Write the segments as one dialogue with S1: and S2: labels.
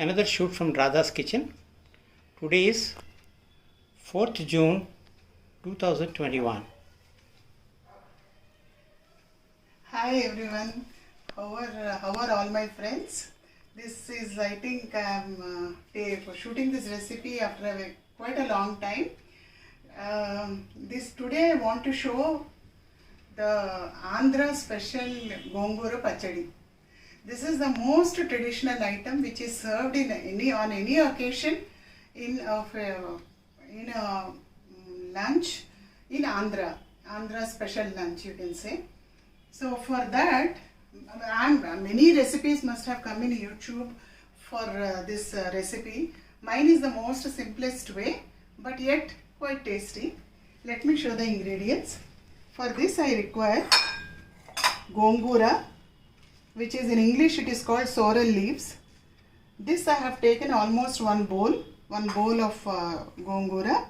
S1: Another shoot from Radha's kitchen. Today is 4th June 2021.
S2: Hi everyone, how are all my friends? This is, I think I'm shooting this recipe after quite a long time. Today I want to show the Andhra special Gongura Pachadi. This is the most traditional item which is served on any occasion in a lunch in Andhra special lunch, you can say. So for that, many recipes must have come in YouTube for this recipe. Mine is the most simplest way, but yet quite tasty. Let me show the ingredients. For this I require gongura, which is in English it is called sorrel leaves. This I have taken almost one bowl of gongura,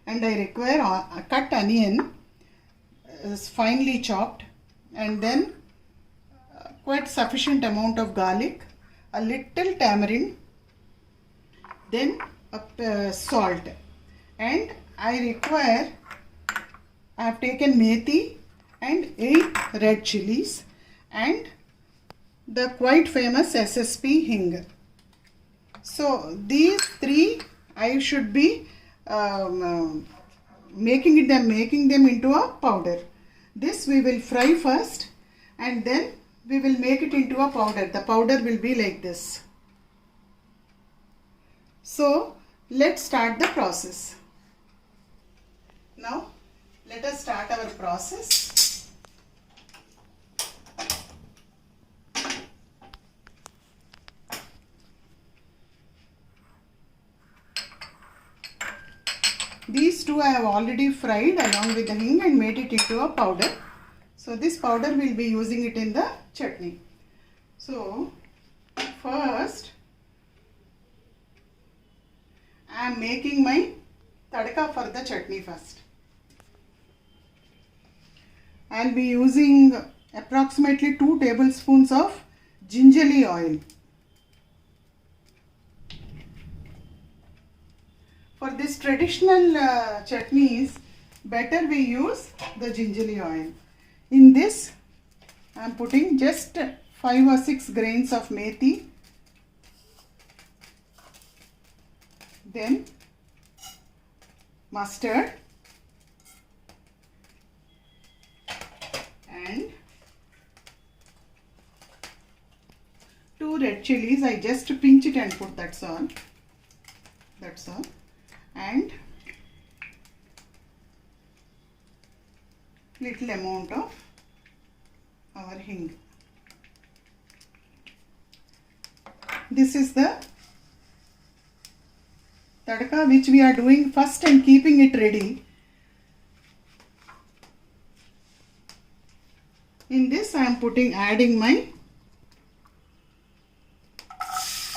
S2: and I require a cut onion, finely chopped, and then quite sufficient amount of garlic, a little tamarind, then salt, and I have taken methi and 8 red chilies and the quite famous SSP hing. So these three I should be making them into a powder. This we will fry first and then we will make it into a powder. The powder will be like this. So let's start the process. Now let us start our process. These two I have already fried along with the hing and made it into a powder. So this powder we will be using it in the chutney. So first I am making my tadka for the chutney first. I will be using approximately 2 tablespoons of gingerly oil. For this traditional chutneys, better we use the gingerly oil. In this, I am putting just 5 or 6 grains of methi, then mustard, and 2 red chilies. I just pinch it and put, that's all. And little amount of our hing. This is the tadka which we are doing first and keeping it ready. In this I am adding my,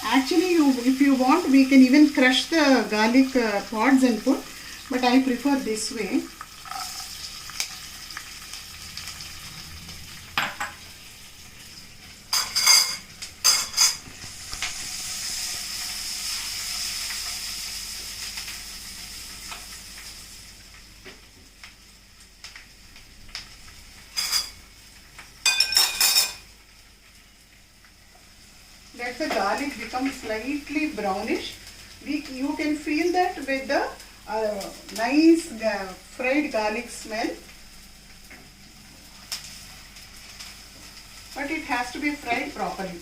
S2: actually if you want we can even crush the garlic pods and put, but I prefer this way. Let the garlic become slightly brownish. You can feel that with the nice fried garlic smell. But it has to be fried properly.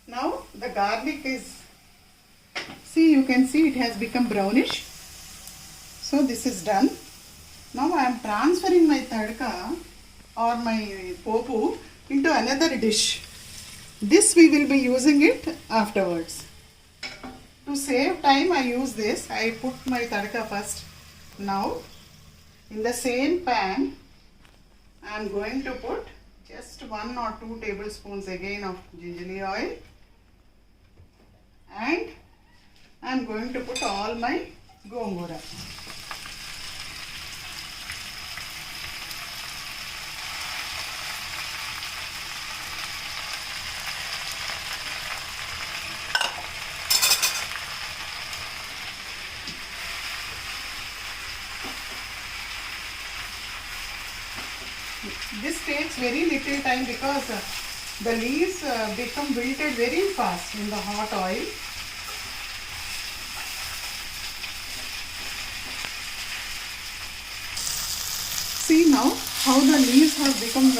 S2: Now the garlic is, you can see it has become brownish. So this is done. Now I am transferring my tadka or my popu into another dish. This we will be using it afterwards. To save time I use this. I put my tadka first. Now in the same pan I am going to put just 1 or 2 tablespoons again of gingerly oil, and I am going to put all my gongura. This takes very little time because the leaves become wilted very fast in the hot oil. See now how the leaves have become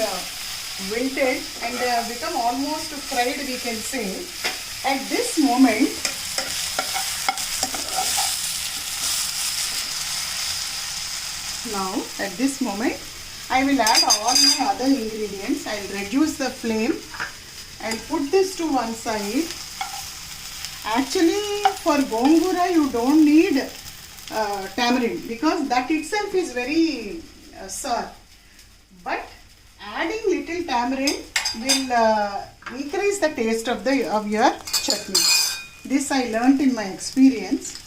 S2: wilted and they have become almost fried, we can say. At this moment, I will add all my other ingredients. I will reduce the flame. I will put this to one side. Actually, for gongura, you don't need tamarind because that itself is very sour. But adding little tamarind will increase the taste of your chutney. This I learnt in my experience.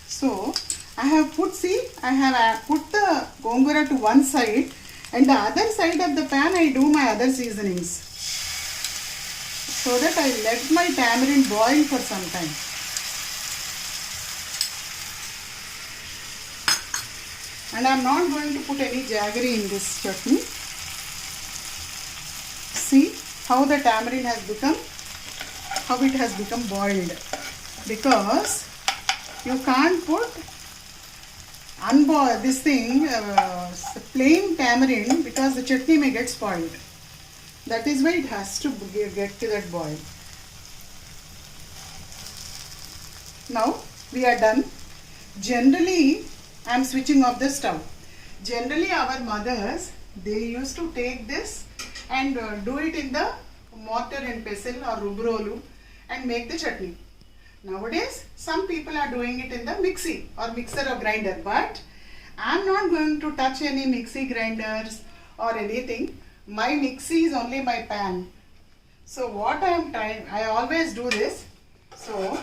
S2: So I have put the gongura to one side, and the other side of the pan I do my other seasonings, so that I let my tamarind boil for some time. And I am not going to put any jaggery in this chutney. See how the tamarind has become, how it has become boiled, because you can't put this thing plain tamarind because the chutney may get spoiled. That is why it has to get to that boil. Now we are done. Generally, I am switching off the stove. Generally, our mothers, they used to take this and do it in the mortar and pestle or rubrolu and make the chutney. Nowadays, some people are doing it in the mixie or mixer or grinder, but I am not going to touch any mixie grinders or anything. My mixie is only my pan. So what I am trying, I always do this. So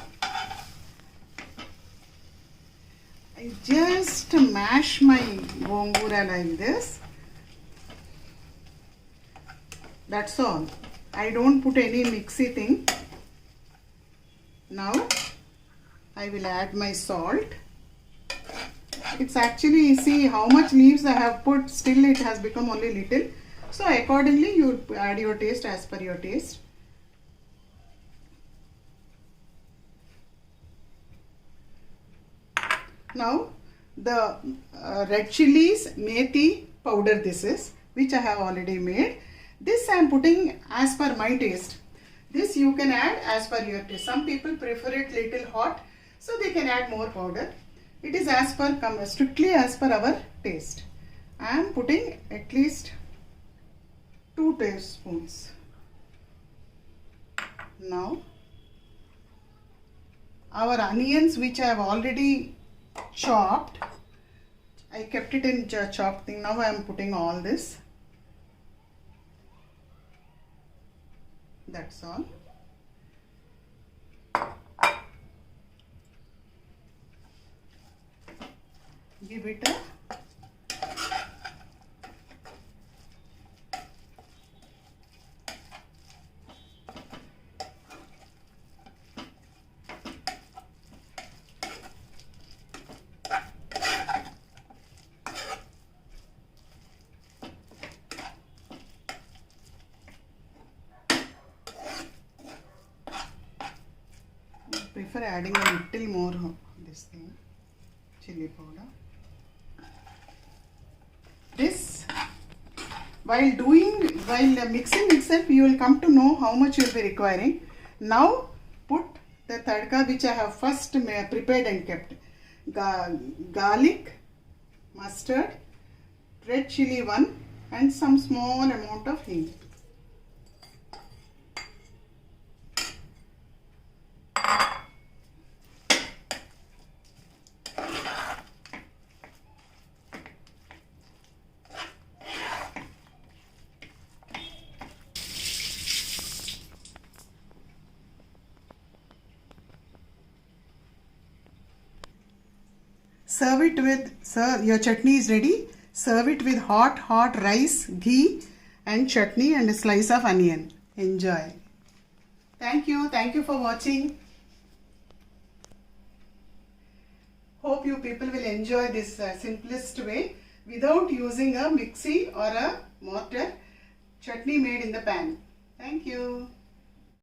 S2: I just mash my gongura like this. That's all. I don't put any mixie thing. Now I will add my salt. It's actually, see how much leaves I have put, still it has become only little. So accordingly you add your taste as per your taste. Now the red chilies, methi powder, this is, which I have already made. This I am putting as per my taste. This you can add as per your taste. Some people prefer it little hot, so they can add more powder. It is as per, strictly as per our taste. I am putting at least 2 tablespoons. Now our onions, which I have already chopped, I kept it in chopped thing. Now I am putting all this. That's all. Give it a prefer adding a little more of this thing, chili powder. This, while mixing itself, you will come to know how much you will be requiring. Now put the tadka which I have first prepared and kept. Garlic, mustard, red chili one, and some small amount of hing. Serve it with, your chutney is ready. Serve it with hot rice, ghee and chutney and a slice of onion. Enjoy. Thank you for watching. Hope you people will enjoy this simplest way without using a mixie or a mortar. Chutney made in the pan. Thank you.